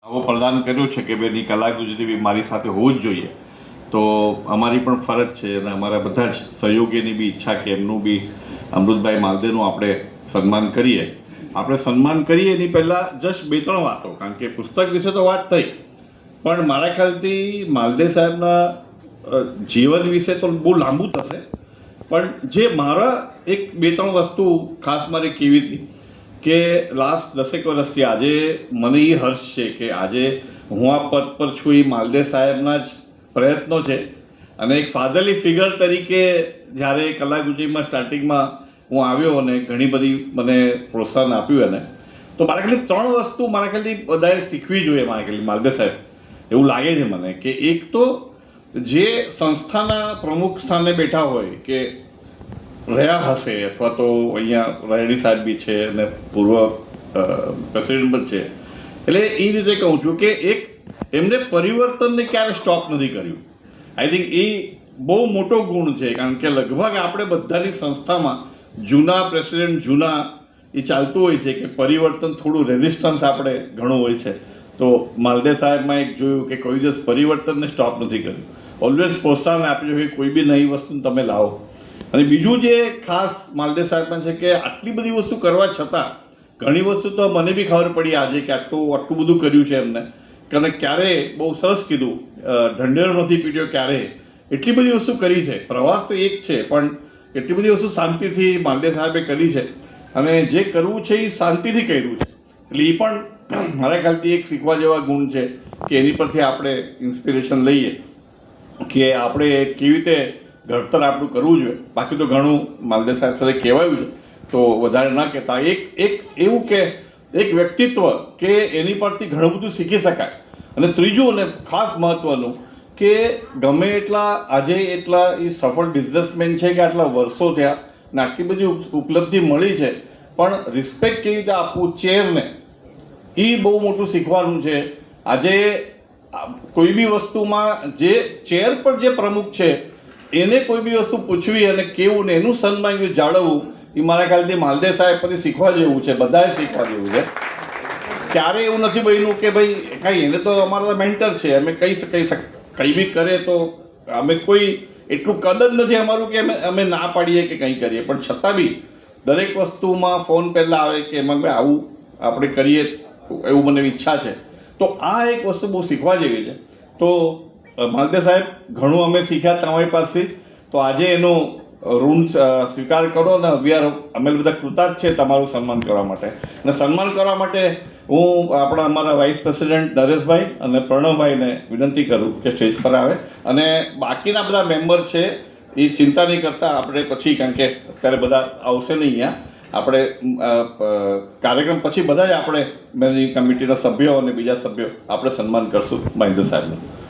આવો પ્રદાન કર્યો છે કે બેની કલા ગુજરી બી મારી સાથે હોવું જ જોઈએ. તો અમારી પણ ફરજ છે અને અમારા બધા જ સહયોગીની બી ઈચ્છા કે એમનું બી અમૃતભાઈ માલદેનું આપણે સન્માન કરીએ. આપણે સન્માન કરીએ એની પહેલાં જસ્ટ 2-3 વાતો, કારણ કે પુસ્તક વિશે તો વાત થઈ, પણ મારા ખ્યાલથી માલદે સાહેબના જીવન વિશે તો બહુ લાંબુ થશે, પણ જે મારા એક 2-3 વસ્તુ ખાસ મારે કહેવી હતી કે લાસ્ટ 10 વર્ષથી આજે મને એ હર્ષ છે કે આજે હું આ પદ પર છું. એ માલદે સાહેબના જ પ્રયત્નો છે અને એક ફાધરલી ફિગર તરીકે જ્યારે કલા ગુજરીમાં સ્ટાર્ટિંગમાં હું આવ્યો અને ઘણી બધી મને પ્રોત્સાહન આપ્યું એને, તો મારા ખાલી 3 વસ્તુ મારા ખાલી બધાએ શીખવી જોઈએ. મારા ખાલી માલદે સાહેબ એવું લાગે છે મને કે એક તો જે સંસ્થાના પ્રમુખ સ્થાને બેઠા હોય કે રહ્યા હશે અથવા તો અહીંયા રેડ્ડી સાહેબ બી છે અને પૂર્વ પ્રેસિડેન્ટ પણ છે, એટલે એ રીતે કહું છું કે એક એમને પરિવર્તનને ક્યારે સ્ટોપ નથી કર્યું. આઈ થિંક એ બહુ મોટો ગુણ છે, કારણ કે લગભગ આપણે બધાની સંસ્થામાં જૂના પ્રેસિડેન્ટ જૂના એ ચાલતું હોય છે કે પરિવર્તન થોડું રેઝિસ્ટન્સ આપણે ઘણું હોય છે. તો માલદે સાહેબમાં એક જોયું કે કોઈ દિવસ પરિવર્તનને સ્ટોપ નથી કર્યું, ઓલવેઝ પ્રોત્સાહન આપ્યું કે કોઈ બી નવી વસ્તુ તમે લાવો. અને બીજું જે ખાસ માલદે સાહેબમાં છે કે આટલી બધી વસ્તુ કરવા છતાં ઘણી વસ્તુ તો મને બી ખબર પડી આજે કે આટલું બધું કર્યું છે એમને, કારણ ક્યારે બહુ સરસ કીધું, ઢંઢેરો નથી પીટ્યો ક્યારે, એટલી બધી વસ્તુ કરી છે. પ્રવાસ તો એક છે, પણ એટલી બધી વસ્તુ શાંતિથી માલદે સાહેબે કરી છે અને જે કરવું છે એ શાંતિથી કર્યું છે. એટલે એ પણ મારા ખ્યાલથી એક શીખવા જેવા ગુણ છે કે એની પરથી આપણે ઇન્સ્પિરેશન લઈએ કે આપણે કેવી રીતે ઘડતર આપણું કરવું જોઈએ. બાકી તો ઘણું માલદે સાહેબ સાથે કહેવાયું છે, તો વધારે ના કહેતા. એક એવું કે એક વ્યક્તિત્વ કે એની પરથી ઘણું બધું શીખી શકાય. અને ત્રીજું અને ખાસ મહત્ત્વનું કે ગમે એટલા આજે એટલા એ સફળ બિઝનેસમેન છે કે આટલા વર્ષો થયા અને આટલી બધી ઉપલબ્ધિ મળી છે, પણ રિસ્પેક્ટ કેવી રીતે આપવું ચેરને, એ બહુ મોટું શીખવાનું છે. આજે કોઈ બી વસ્તુમાં જે ચેર પર જે પ્રમુખ છે એને કોઈ બી વસ્તુ પૂછવી અને કેવું ને એનું સન્માન જાળવવું, એ મારા ખ્યાલથી માલદે સાહેબ પરથી શીખવા જેવું છે, બધાએ શીખવા જેવું છે. ક્યારે એવું નથી બન્યું કે ભાઈ કાંઈ એને તો અમારા મેન્ટર છે, અમે કંઈ બી કરે તો અમે કોઈ એટલું કદ જ નથી અમારું કે અમે ના પાડીએ કે કંઈ કરીએ, પણ છતાં બી દરેક વસ્તુમાં ફોન પહેલાં આવે કે એમાં ભાઈ આવું આપણે કરીએ એવું મને ઈચ્છા છે. તો આ એક વસ્તુ બહુ શીખવા જેવી છે. તો માલદે સાહેબ ઘણું અમે શીખ્યા તમારી પાસેથી, તો આજે એનો ઋણ સ્વીકાર કરો અને અમે બધા કૃતજ્ઞ છે તમારું સન્માન કરવા માટે. અને સન્માન કરવા માટે હું અમારા વાઇસ પ્રેસિડેન્ટ નરેશભાઈ અને પ્રણવભાઈને વિનંતી કરું કે સ્ટેજ પર આવે, અને બાકીના બધા મેમ્બર છે એ ચિંતા નહીં કરતા, આપણે પછી, કારણ કે અત્યારે બધા આવશે નહીં અહીંયા, આપણે કાર્યક્રમ પછી બધા જ આપણે કમિટીના સભ્યો અને બીજા સભ્યો આપણે સન્માન કરશું મહેન્દ્ર સાહેબનું.